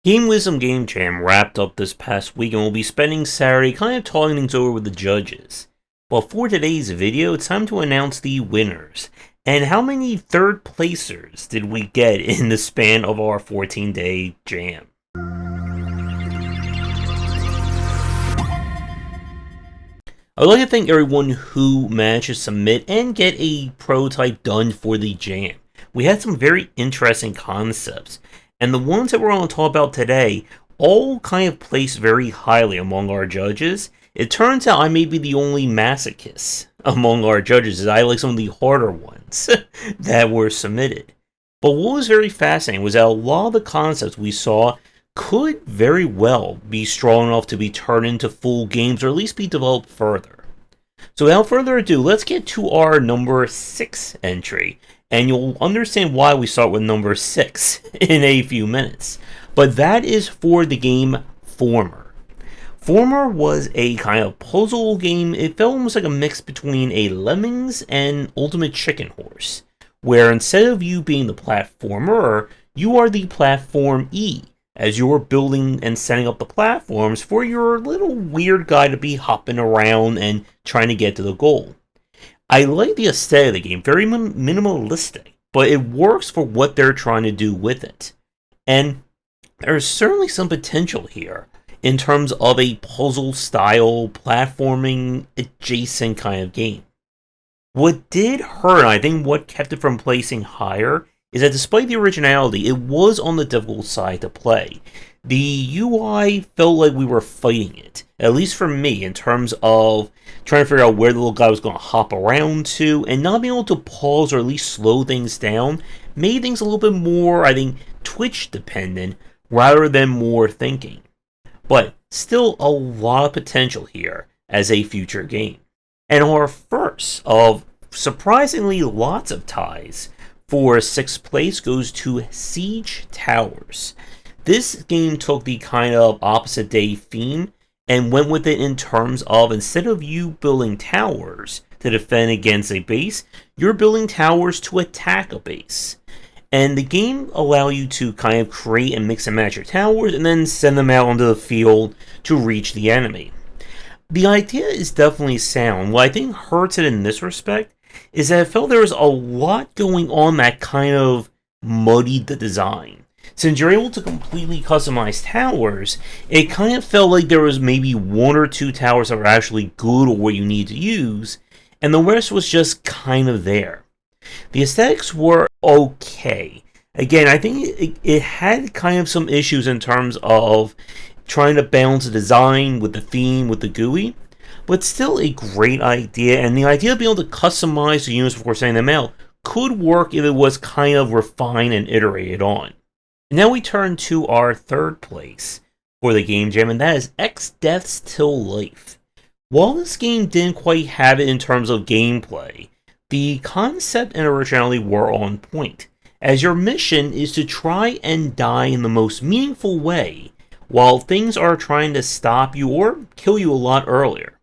Game Wisdom Game Jam wrapped up this past week and we'll be spending Saturday kind of talking things over with the judges. But for today's video, it's time to announce the winners. And how many third placers did we get in the span of our 14-day jam? I would like to thank everyone who managed to submit and get a prototype done for the jam. We had some very interesting concepts, and the ones that we're going to talk about today all kind of placed very highly among our judges. It turns out I may be the only masochist among our judges, as I like some of the harder ones that were submitted. But what was very fascinating was that a lot of the concepts we saw could very well be strong enough to be turned into full games, or at least be developed further. So without further ado, let's get to our number 6 entry, and you'll understand why we start with number 6 in a few minutes. But that is for the game Former. Former was a kind of puzzle game. It felt almost like a mix between a Lemmings and Ultimate Chicken Horse, where instead of you being the platformer, you are the platform E, as you're building and setting up the platforms for your little weird guy to be hopping around and trying to get to the goal. I like the aesthetic of the game, very minimalistic, but it works for what they're trying to do with it. And there's certainly some potential here in terms of a puzzle-style, platforming, adjacent kind of game. What did hurt, and I think what kept it from placing higher, is that despite the originality, it was on the difficult side to play. The UI felt like we were fighting it, at least for me, in terms of trying to figure out where the little guy was going to hop around to, and not being able to pause or at least slow things down made things a little bit more, I think, Twitch dependent rather than more thinking. But still a lot of potential here as a future game. And our first of surprisingly lots of ties for 6th place goes to Siege Towers. This game took the kind of opposite day theme and went with it in terms of, instead of you building towers to defend against a base, you're building towers to attack a base. And the game allows you to kind of create and mix and match your towers and then send them out onto the field to reach the enemy. The idea is definitely sound. What I think hurts it in this respect is that I felt there was a lot going on that kind of muddied the design. Since you're able to completely customize towers, it kind of felt like there was maybe 1 or 2 towers that were actually good or what you need to use, and the rest was just kind of there. The aesthetics were okay. Again, I think it had kind of some issues in terms of trying to balance the design with the theme, with the GUI, but still a great idea, and the idea of being able to customize the units before sending them out could work if it was kind of refined and iterated on. Now we turn to our 3rd place for the game jam, and that is X Deaths Till Life. While this game didn't quite have it in terms of gameplay, the concept and originality were on point, as your mission is to try and die in the most meaningful way, while things are trying to stop you or kill you a lot earlier.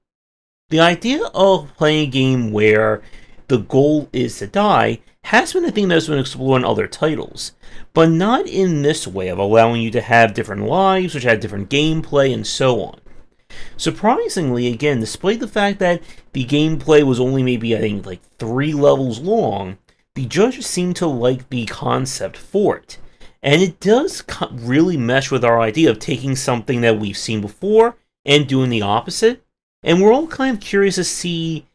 The idea of playing a game where the goal is to die has been a thing that's been explored in other titles, but not in this way of allowing you to have different lives, which had different gameplay and so on. Surprisingly, again, despite the fact that the gameplay was only maybe, I think, like 3 levels long, the judges seem to like the concept for it. And it does really mesh with our idea of taking something that we've seen before and doing the opposite. And we're all kind of curious to see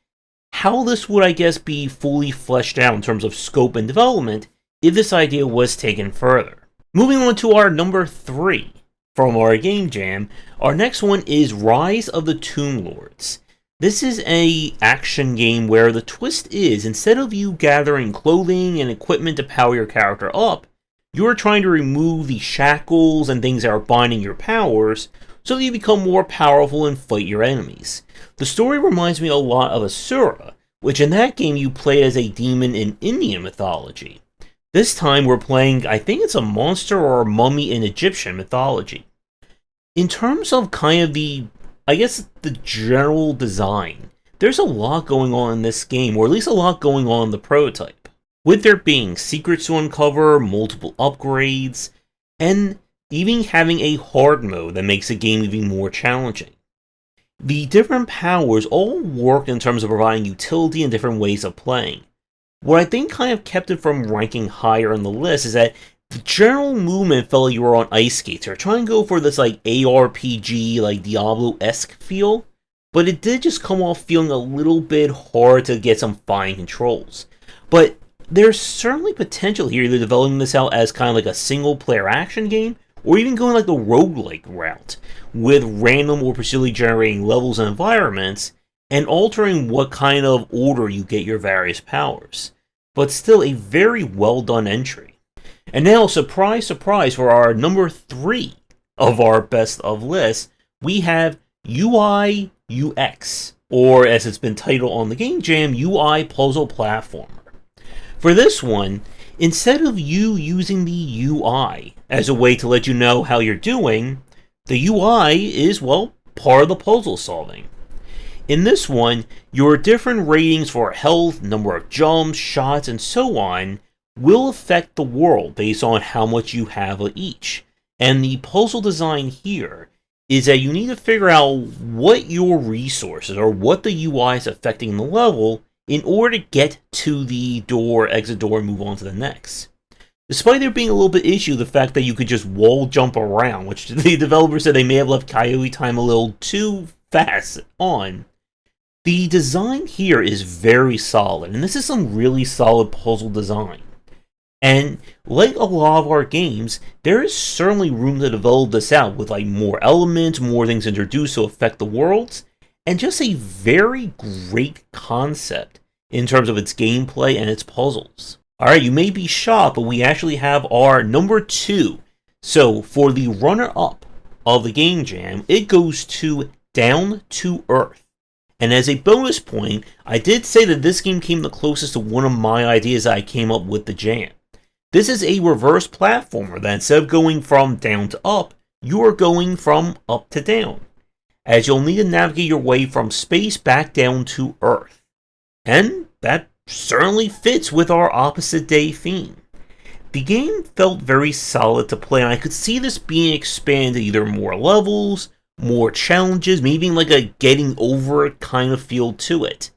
how this would, I guess, be fully fleshed out in terms of scope and development if this idea was taken further. Moving on to our number 3 from our game jam, our next one is Rise of the Tomb Lords. This is an action game where the twist is, instead of you gathering clothing and equipment to power your character up, you're trying to remove the shackles and things that are binding your powers so that you become more powerful and fight your enemies. The story reminds me a lot of Asura, which in that game you play as a demon in Indian mythology. This time we're playing, I think it's a monster or a mummy in Egyptian mythology. In terms of kind of the general design, there's a lot going on in this game, or at least a lot going on in the prototype. With there being secrets to uncover, multiple upgrades, and even having a hard mode that makes the game even more challenging. The different powers all work in terms of providing utility and different ways of playing. What I think kind of kept it from ranking higher on the list is that the general movement felt like you were on ice skates, or trying to go for this like ARPG, like Diablo-esque feel, but it did just come off feeling a little bit hard to get some fine controls. But there's certainly potential here, either developing this out as kind of like a single-player action game, or even going like the roguelike route, with random or procedurally generating levels and environments, and altering what kind of order you get your various powers. But still a very well done entry. And now, surprise, surprise, for our number 3 of our best of lists, we have UI UX, or as it's been titled on the Game Jam, UI Puzzle Platformer. For this one, instead of you using the UI as a way to let you know how you're doing, the UI is, well, part of the puzzle solving. In this one, your different ratings for health, number of jumps, shots, and so on will affect the world based on how much you have of each. And the puzzle design here is that you need to figure out what your resources or what the UI is affecting the level in order to get to the door, exit door, and move on to the next. Despite there being a little bit issue the fact that you could just wall jump around, which the developers said they may have left Coyote Time a little too fast on, the design here is very solid, and this is some really solid puzzle design. And like a lot of our games, there is certainly room to develop this out with like more elements, more things introduced to affect the worlds, and just a very great concept in terms of its gameplay and its puzzles. Alright, you may be shocked, but we actually have our number 2. So for the runner-up of the Game Jam, it goes to Down to Earth. And as a bonus point, I did say that this game came the closest to one of my ideas that I came up with the Jam. This is a reverse platformer that instead of going from down to up, you are going from up to down, as you'll need to navigate your way from space back down to Earth. And that certainly fits with our opposite day theme. The game felt very solid to play, and I could see this being expanded either more levels, more challenges, maybe even like a getting over it kind of feel to it.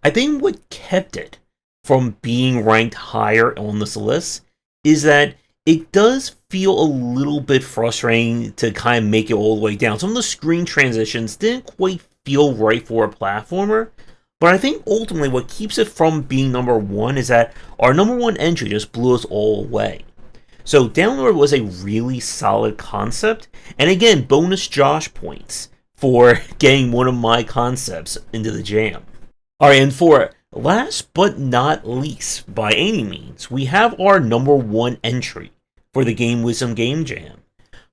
I think what kept it from being ranked higher on this list is that it does feel a little bit frustrating to kind of make it all the way down. Some of the screen transitions didn't quite feel right for a platformer, but I think ultimately what keeps it from being number 1 is that our number 1 entry just blew us all away. So Down to Earth was a really solid concept, and again, bonus Josh points for getting one of my concepts into the Jam. Alright, and for last but not least, by any means, we have our number 1 entry for the Game Wisdom Game Jam.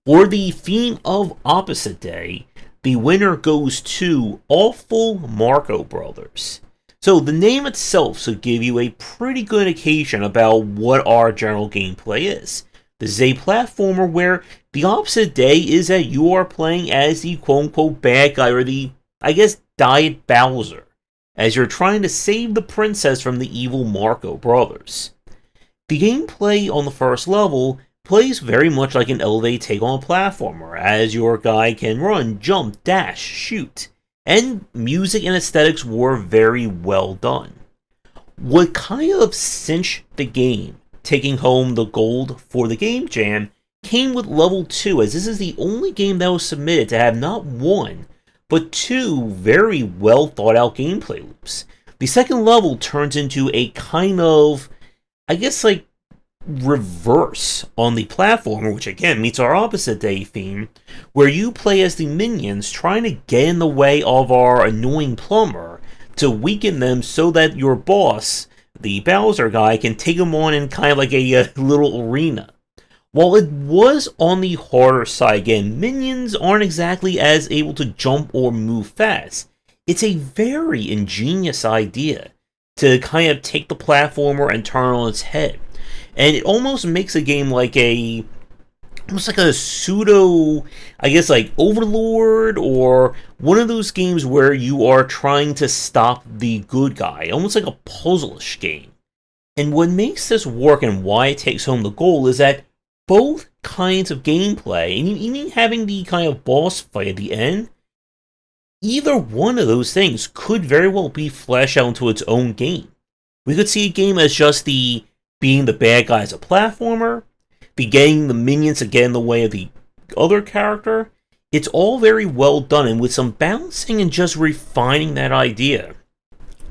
For the theme of Opposite Day, the winner goes to Awful Marco Brothers. So the name itself should give you a pretty good indication about what our general gameplay is. This is a platformer where the opposite day is that you are playing as the quote-unquote bad guy, or the, I guess, Diet Bowser, as you're trying to save the princess from the evil Marco Brothers. The gameplay on the first level plays very much like an elevated take on a platformer, as your guy can run, jump, dash, shoot, and music and aesthetics were very well done. What kind of cinched the game, taking home the gold for the Game Jam, came with level 2, as this is the only game that was submitted to have not one, but 2 very well thought out gameplay loops. The second level turns into a kind of, I guess, like, reverse on the platformer, which again meets our opposite day theme, where you play as the minions trying to get in the way of our annoying plumber to weaken them so that your boss, the Bowser guy, can take them on in kind of like a little arena. While it was on the harder side, again, minions aren't exactly as able to jump or move fast. It's a very ingenious idea to kind of take the platformer and turn it on its head. And it almost makes a game like almost like a pseudo, I guess, like Overlord, or one of those games where you are trying to stop the good guy, almost like a puzzle-ish game. And what makes this work and why it takes home the goal is that both kinds of gameplay, and even having the kind of boss fight at the end, either one of those things could very well be fleshed out into its own game. We could see a game as just being the bad guy as a platformer, be getting the minions to get in the way of the other character. It's all very well done, and with some balancing and just refining that idea,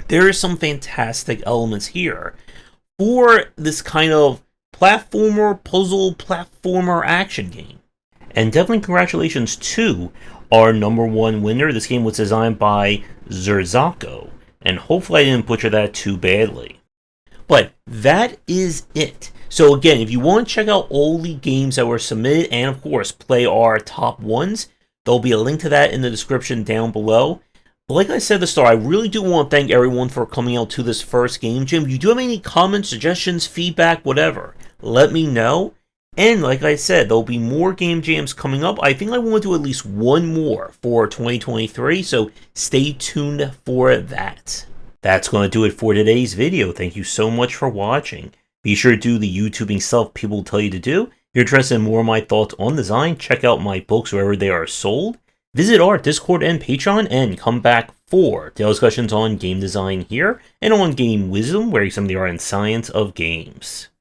there are some fantastic elements here for this kind of platformer, puzzle, platformer action game. And definitely congratulations to our #1 winner. This game was designed by Zurzako, and hopefully I didn't butcher that too badly. But that is it. So again, if you want to check out all the games that were submitted, and of course play our top ones, there'll be a link to that in the description down below. But like I said at the start, I really do want to thank everyone for coming out to this first game jam. If you do have any comments, suggestions, feedback, whatever, let me know. And like I said, there'll be more game jams coming up. I think I want to do at least one more for 2023, so stay tuned for that. That's going to do it for today's video. Thank you so much for watching. Be sure to do the YouTubing stuff people tell you to do. If you're interested in more of my thoughts on design, check out my books wherever they are sold. Visit our Discord and Patreon, and come back for daily discussions on game design here, and on Game Wisdom, where you some of the art and science of games.